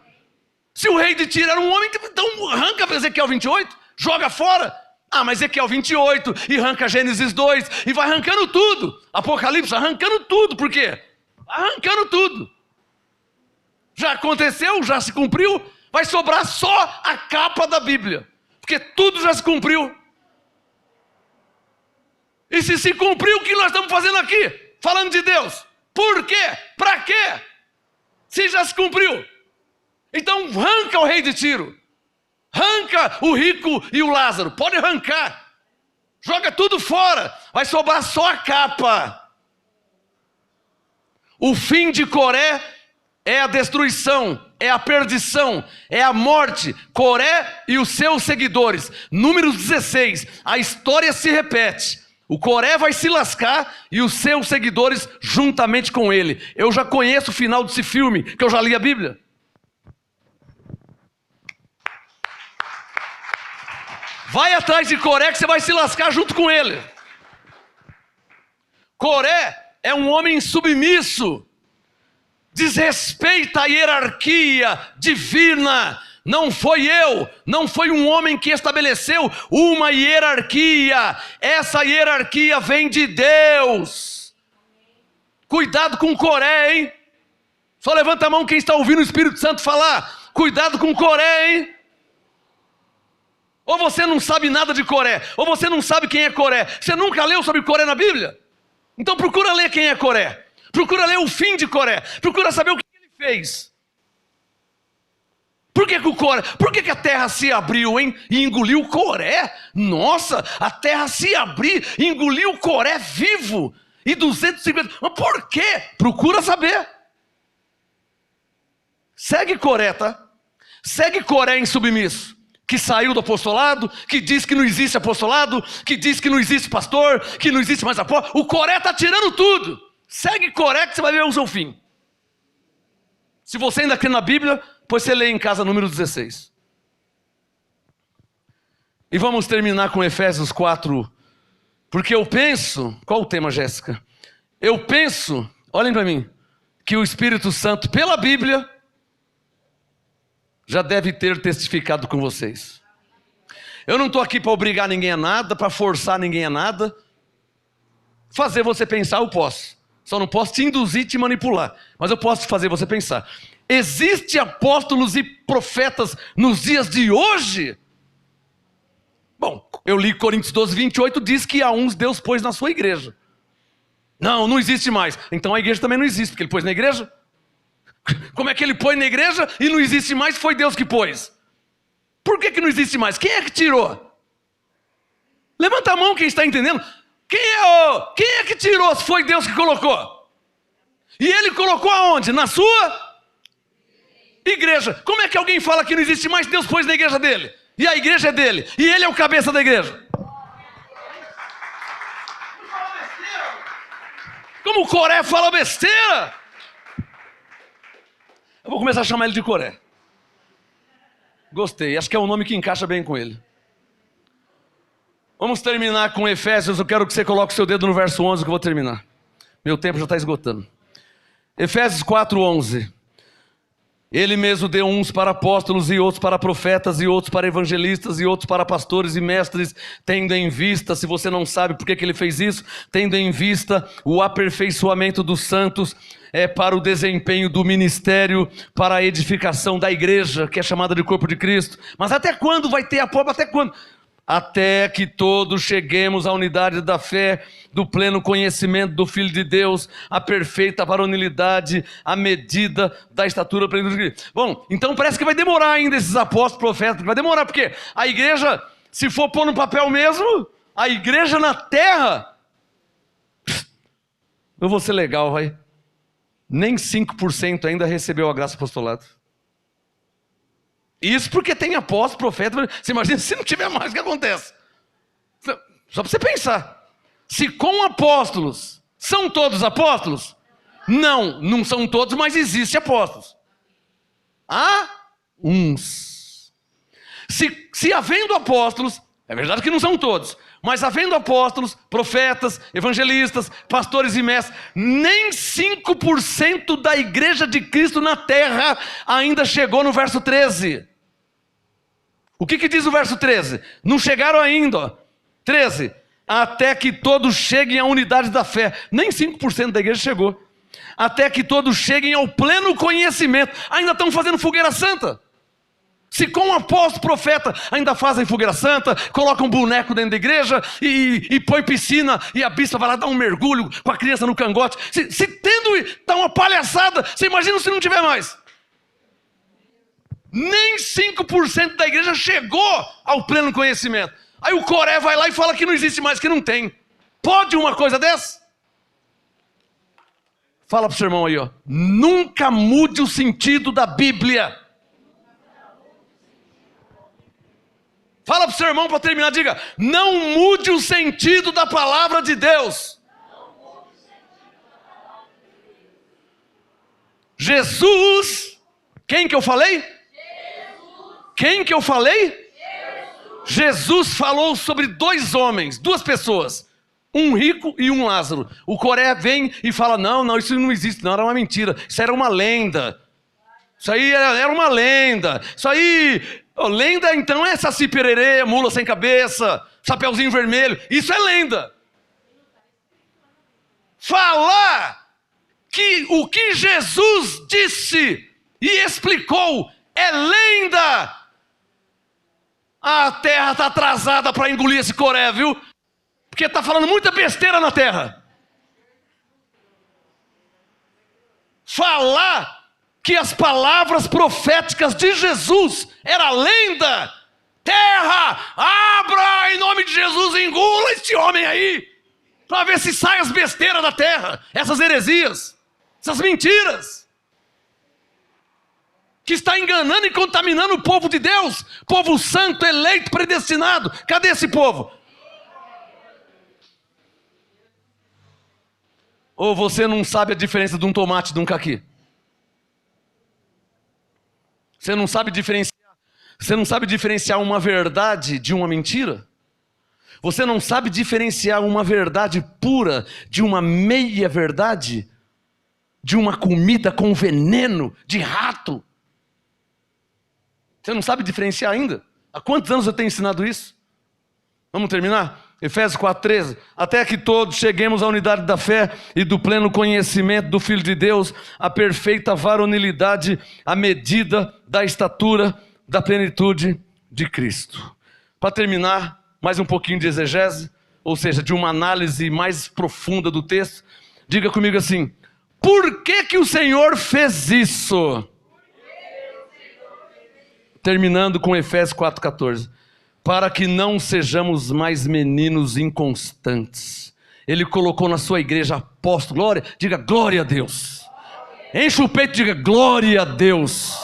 Se o rei de Tiro era um homem, então arranca para Ezequiel 28, joga fora. Ah, mas Ezequiel 28, e arranca Gênesis 2, e vai arrancando tudo. Apocalipse, arrancando tudo. Por quê? Arrancando tudo. Já aconteceu, já se cumpriu, vai sobrar só a capa da Bíblia. Porque tudo já se cumpriu. E se cumpriu, o que nós estamos fazendo aqui? Falando de Deus. Por quê? Para quê? Se já se cumpriu. Então arranca o rei de Tiro. Arranca o rico e o Lázaro. Pode arrancar. Joga tudo fora. Vai sobrar só a capa. O fim de Coré é a destruição, é a perdição, é a morte. Coré e os seus seguidores. Números 16. A história se repete. O Coré vai se lascar e os seus seguidores juntamente com ele. Eu já conheço o final desse filme, que eu já li a Bíblia. Vai atrás de Coré que você vai se lascar junto com ele. Coré é um homem submisso. Desrespeita a hierarquia divina. Não foi eu, não foi um homem que estabeleceu uma hierarquia. Essa hierarquia vem de Deus. Cuidado com Coré, hein? Só levanta a mão quem está ouvindo o Espírito Santo falar. Cuidado com Coré, hein? Ou você não sabe nada de Coré, ou você não sabe quem é Coré. Você nunca leu sobre Coré na Bíblia? Então procura ler quem é Coré. Procura ler o fim de Coré. Procura saber o que ele fez. Por que a terra se abriu, hein? E engoliu Coré? Nossa, a terra se abriu e engoliu Coré vivo. E 250... Mas por quê? Procura saber. Segue Coré, tá? Segue Coré insubmisso. Que saiu do apostolado, que diz que não existe apostolado, que diz que não existe pastor, que não existe mais apóstolo. O Coré está tirando tudo. Segue Coré que você vai ver o seu fim. Se você ainda crê na Bíblia, pois você lê em casa número 16. E vamos terminar com Efésios 4. Porque eu penso... Qual o tema, Jéssica? Eu penso, olhem para mim, que o Espírito Santo, pela Bíblia, já deve ter testificado com vocês. Eu não estou aqui para obrigar ninguém a nada, para forçar ninguém a nada. Fazer você pensar, eu posso. Só não posso te induzir, te manipular. Mas eu posso fazer você pensar. Existem apóstolos e profetas nos dias de hoje? Bom, eu li Coríntios 12, 28, diz que a uns Deus pôs na sua igreja. Não, não existe mais. Então a igreja também não existe, porque ele pôs na igreja. Como é que ele pôs na igreja e não existe mais? Foi Deus que pôs. Por que não existe mais? Quem é que tirou? Levanta a mão quem está entendendo. Quem é que tirou se foi Deus que colocou? E ele colocou aonde? Na sua igreja. Como é que alguém fala que não existe mais? Deus pôs na igreja dele. E a igreja é dele. E ele é o cabeça da igreja. Como o Coré fala besteira? Eu vou começar a chamar ele de Coré. Gostei, acho que é um nome que encaixa bem com ele. Vamos terminar com Efésios. Eu quero que você coloque o seu dedo no verso 11 que eu vou terminar. Meu tempo já está esgotando. Efésios 4:11. Ele mesmo deu uns para apóstolos e outros para profetas e outros para evangelistas e outros para pastores e mestres, tendo em vista, se você não sabe por que ele fez isso, tendo em vista o aperfeiçoamento dos santos, para o desempenho do ministério, para a edificação da igreja, que é chamada de corpo de Cristo. Mas até quando vai ter a prova? Até quando? Até que todos cheguemos à unidade da fé, do pleno conhecimento do Filho de Deus, à perfeita varonilidade, à medida da estatura plena de Cristo. Bom, então parece que vai demorar ainda esses apóstolos, profetas, vai demorar, porque a igreja, se for pôr no papel mesmo, a igreja na terra, eu vou ser legal, vai. Nem 5% ainda recebeu a graça apostolada. Isso porque tem apóstolo, profeta. Você imagina se não tiver mais, o que acontece? Só para você pensar. Se com apóstolos, são todos apóstolos? Não, não são todos, mas existem apóstolos. Há uns. Se havendo apóstolos, É verdade que não são todos, mas havendo apóstolos, profetas, evangelistas, pastores e mestres, nem 5% da igreja de Cristo na terra ainda chegou no verso 13. O que diz o verso 13? Não chegaram ainda, ó. 13. Até que todos cheguem à unidade da fé. Nem 5% da igreja chegou. Até que todos cheguem ao pleno conhecimento. Ainda estão fazendo fogueira santa. Se com o apóstolo, profeta, ainda fazem fogueira santa, colocam um boneco dentro da igreja e põe piscina e a bispa vai lá dar um mergulho com a criança no cangote. Se tendo, está uma palhaçada, você imagina se não tiver mais. Nem 5% da igreja chegou ao pleno conhecimento. Aí o Coré vai lá e fala que não existe mais, que não tem. Pode uma coisa dessa? Fala para o seu irmão aí, ó. Nunca mude o sentido da Bíblia. Fala para o seu irmão para terminar, diga: não mude o sentido da palavra de Deus. Jesus, quem que eu falei? Quem que eu falei? Jesus falou sobre dois homens, duas pessoas, um rico e um Lázaro. O Coré vem e fala: não, isso não existe, não, era uma mentira, isso era uma lenda. Isso aí era uma lenda. Isso aí, lenda então é Saci Pererê, mula sem cabeça, chapeuzinho vermelho. Isso é lenda. Falar que o que Jesus disse e explicou é lenda. A terra está atrasada para engolir esse Coré, viu? Porque está falando muita besteira na terra. Falar que as palavras proféticas de Jesus era lenda. Terra, abra em nome de Jesus, engula este homem aí, para ver se sai as besteiras da terra, essas heresias, essas mentiras, que está enganando e contaminando o povo de Deus, povo santo, eleito, predestinado. Cadê esse povo? Ou você não sabe a diferença de um tomate e de um caqui? Você não sabe diferenciar uma verdade de uma mentira? Você não sabe diferenciar uma verdade pura de uma meia verdade? De uma comida com veneno de rato? Você não sabe diferenciar ainda? Há quantos anos eu tenho ensinado isso? Vamos terminar? Efésios 4,13. Até que todos cheguemos à unidade da fé e do pleno conhecimento do Filho de Deus, à perfeita varonilidade, à medida da estatura da plenitude de Cristo. Para terminar, mais um pouquinho de exegese, ou seja, de uma análise mais profunda do texto. Diga comigo assim: por que o Senhor fez isso? Terminando com Efésios 4,14. Para que não sejamos mais meninos inconstantes. Ele colocou na sua igreja apóstolo. Glória, diga glória a Deus. Enche o peito e diga glória a Deus.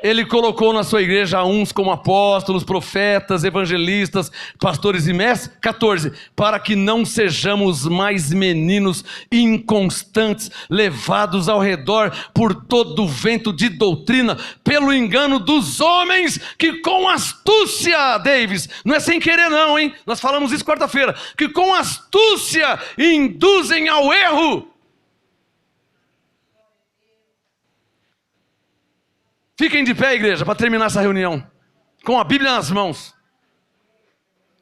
Ele colocou na sua igreja uns como apóstolos, profetas, evangelistas, pastores e mestres. 14. Para que não sejamos mais meninos inconstantes, levados ao redor por todo o vento de doutrina, pelo engano dos homens que com astúcia, Davis, não é sem querer não, hein? Nós falamos isso quarta-feira, que com astúcia induzem ao erro. Fiquem de pé, igreja, para terminar essa reunião, com a Bíblia nas mãos.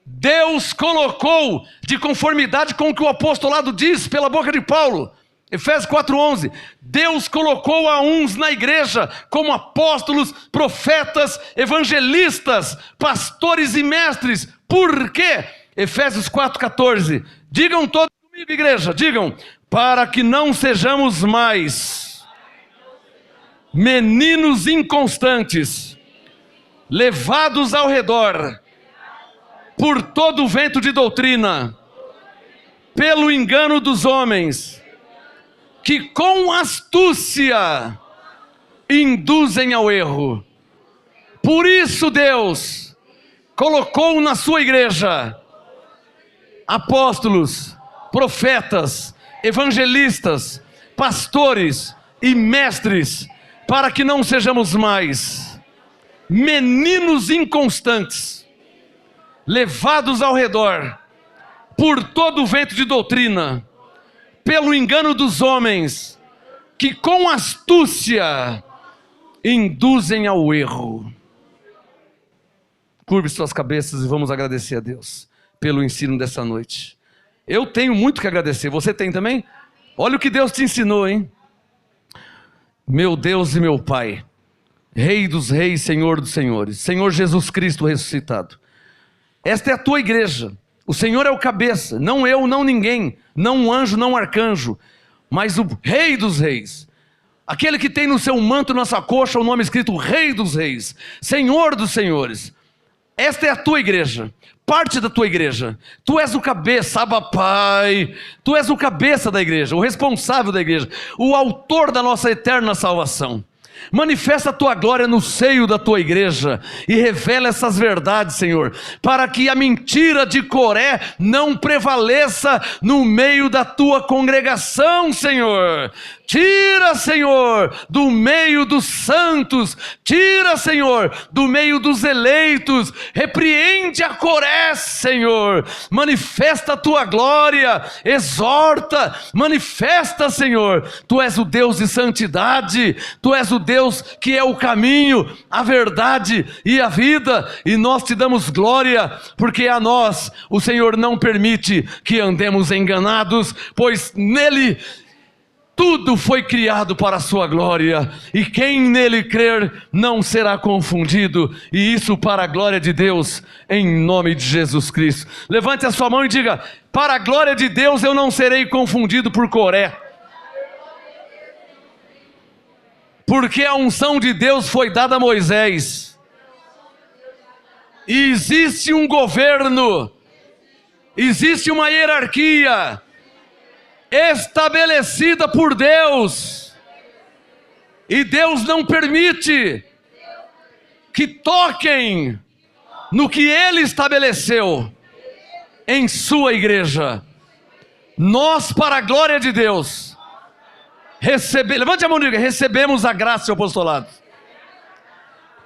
Deus colocou, de conformidade com o que o apostolado diz pela boca de Paulo, Efésios 4,11, Deus colocou a uns na igreja como apóstolos, profetas, evangelistas, pastores e mestres. Por quê? Efésios 4,14. Digam todos comigo, igreja, digam: para que não sejamos mais meninos inconstantes, levados ao redor por todo o vento de doutrina, pelo engano dos homens, que com astúcia induzem ao erro. Por isso Deus colocou na sua igreja apóstolos, profetas, evangelistas, pastores e mestres, para que não sejamos mais meninos inconstantes, levados ao redor por todo o vento de doutrina, pelo engano dos homens, que com astúcia induzem ao erro. Curve suas cabeças e vamos agradecer a Deus pelo ensino dessa noite. Eu tenho muito que agradecer, você tem também? Olha o que Deus te ensinou, hein? Meu Deus e meu Pai, Rei dos reis, Senhor dos senhores, Senhor Jesus Cristo ressuscitado. Esta é a tua igreja, o Senhor é o cabeça, não eu, não ninguém, não um anjo, não um arcanjo, mas o Rei dos reis. Aquele que tem no seu manto, na sua coxa, o nome escrito Rei dos reis, Senhor dos senhores. Esta é a tua igreja, parte da tua igreja. Tu és o cabeça, Abba Pai. Tu és o cabeça da igreja, o responsável da igreja, o autor da nossa eterna salvação. Manifesta a tua glória no seio da tua igreja e revela essas verdades, Senhor, para que a mentira de Coré não prevaleça no meio da tua congregação, Senhor. Tira, Senhor, do meio dos santos, tira, Senhor, do meio dos eleitos, repreende a Coré, Senhor, manifesta a tua glória, exorta, manifesta, Senhor, tu és o Deus de santidade, tu és o Deus que é o caminho, a verdade e a vida, e nós te damos glória, porque a nós o Senhor não permite que andemos enganados, pois nele tudo foi criado para a sua glória, e quem nele crer não será confundido, e isso para a glória de Deus, em nome de Jesus Cristo. Levante a sua mão e diga: para a glória de Deus eu não serei confundido por Coré, porque a unção de Deus foi dada a Moisés, e existe um governo, existe uma hierarquia estabelecida por Deus, e Deus não permite que toquem no que Ele estabeleceu em sua igreja. Nós, para a glória de Deus, levante a mão e diga: recebemos a graça e o apostolado,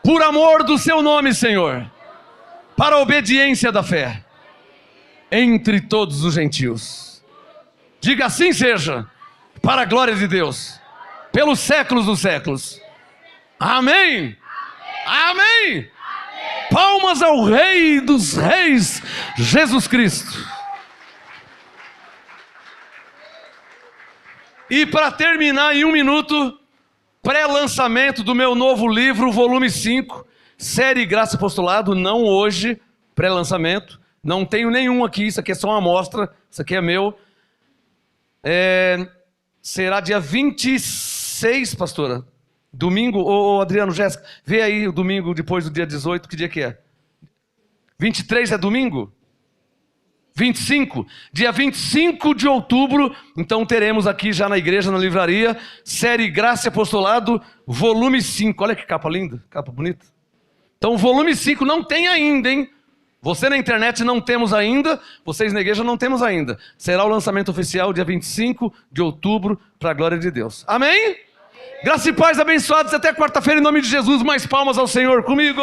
por amor do seu nome, Senhor, para a obediência da fé, entre todos os gentios. Diga: assim seja, para a glória de Deus, pelos séculos dos séculos. Amém. Amém. Amém. Palmas ao Rei dos reis, Jesus Cristo. E para terminar em 1 minuto, pré-lançamento do meu novo livro, volume 5, série Graça e Apostolado, não hoje, pré-lançamento. Não tenho nenhum aqui, isso aqui é só uma amostra, isso aqui é meu. Será dia 26, pastora, domingo. Ô Adriano, Jéssica, vê aí o domingo depois do dia 18, que dia que é? 23 é domingo? 25, dia 25 de outubro, então teremos aqui já na igreja, na livraria, série Graça e Apostolado, volume 5, olha que capa linda, capa bonita. Então volume 5 não tem ainda, hein? Você na internet não temos ainda, vocês na igreja não temos ainda. Será o lançamento oficial dia 25 de outubro, para a glória de Deus. Amém? Graça e paz abençoados, até quarta-feira em nome de Jesus. Mais palmas ao Senhor comigo.